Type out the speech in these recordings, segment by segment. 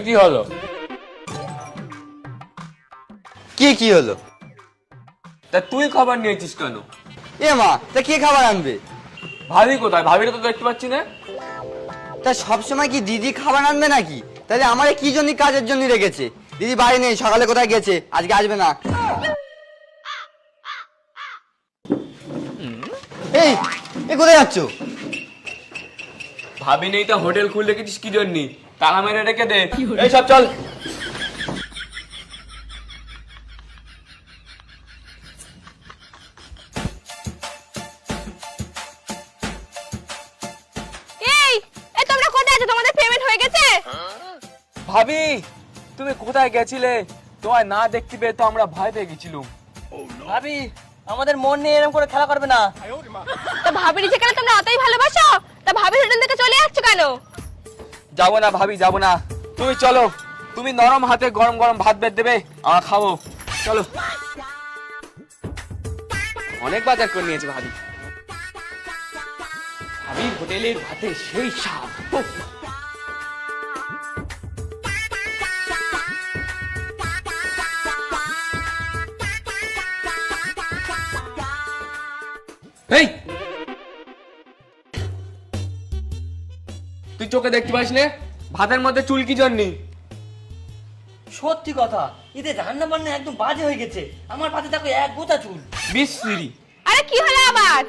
কি হলো? কি হলো? তা তুই খাবার নিয়েছিস কেন? এ মা, তা কে খাবার আনবে? ভাবি কোথায়? ভাবিটা তো দেখতে পাচ্ছি না। তা সবসময় কি দিদি খাবার আনবে নাকি? তাহলে আমারে কি জন্য কাজের জন্য রেখেছে? দিদি বাড়ি নেই, সকালে কোথায় গেছে, আজকে আসবে না। এই এ কোথায় যাচ্ছ? ভাবি নেই তা হোটেল খুলে রেখেছিস কি জন্য? তালা মেরে রেখে দে। এই সব চল। তোমরা কোথায় আছো? তোমাদের পেমেন্ট হয়ে গেছে? ভাবি তুমি কোথায় গেছিলে? তোমায় না দেখতে পেয়ে তো আমরা ভয় পেয়ে গেছিলাম। ভাবি আমাদের মন নিয়ে এরকম করে খেলা করবে না। তা ভাবির যেখানে তোমরা অতই ভালোবাসো, তা ভাবির হোটেল থেকে চলে যাচ্ছ কেন? যাবো না ভাবি, যাবো না। তুমি চলো, তুমি নরম হাতে গরম গরম ভাত বের দেবে, আমরা খাবো। চলো। অনেক বাজার করে নিয়েছে ভাবি। ভাবির হোটেলের ভাতে সেই স্বাদ। এই তুই চোখে দেখতে পাস না ভাতের মধ্যে চুল কি জন্য? সত্যি কথা, এতে রান্না বান্না একদম বাজে হয়ে গেছে। আমার পাতে দেখো এক গোটা চুল। বিশ্রী। আরে কি হলো আবার?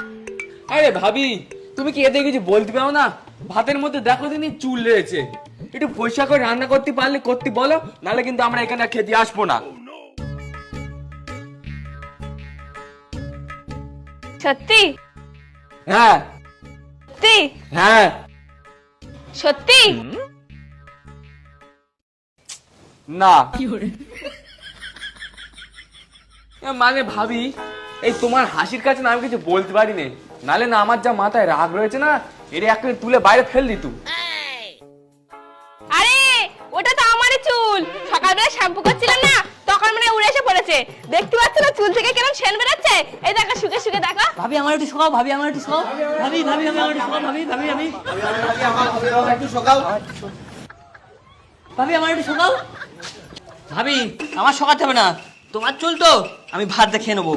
আরে ভাবি তুমি কি এদের কিছু বলতে পারো না? ভাতের মধ্যে দেখো দিন চুল রয়েছে। একটু পয়সা করে রান্না করতে পারলে করতে বলো, নাহলে কিন্তু আমরা এখানে খেতে আসবো না। সত্যি? হ্যাঁ সত্যি? হ্যাঁ সত্যি? না মানে ভাবি এই তোমার হাসির কাছে না আমি কিছু বলতে পারি না, নালে না আমার যা মাথায় রাগ রয়েছে না, এর একটা তুলে বাইরে ফেল দিত। আরে ওটা তো আমারই চুল। সকালবেলা শ্যাম্পু করছিলাম না, তখন মানে উড়ে এসে পড়েছে। দেখতে পাচ্ছ না চুল থেকে কেমন সেন বেরোচ্ছে? এই দেখো শুকে শুকে দেখো। ভাবি আমার একটু শোকাও, ভাবি আমার একটু শোকাও, ভাবি ভাবি আমি আমার একটু শোকাও, ভাবি ভাবি আমি একটু সকাল। ভাবি আমার একটু শোকাও। ভাবি আমার শোকাতে হবে না, তোমার চুল তো, আমি ভাত দেখে নেবো।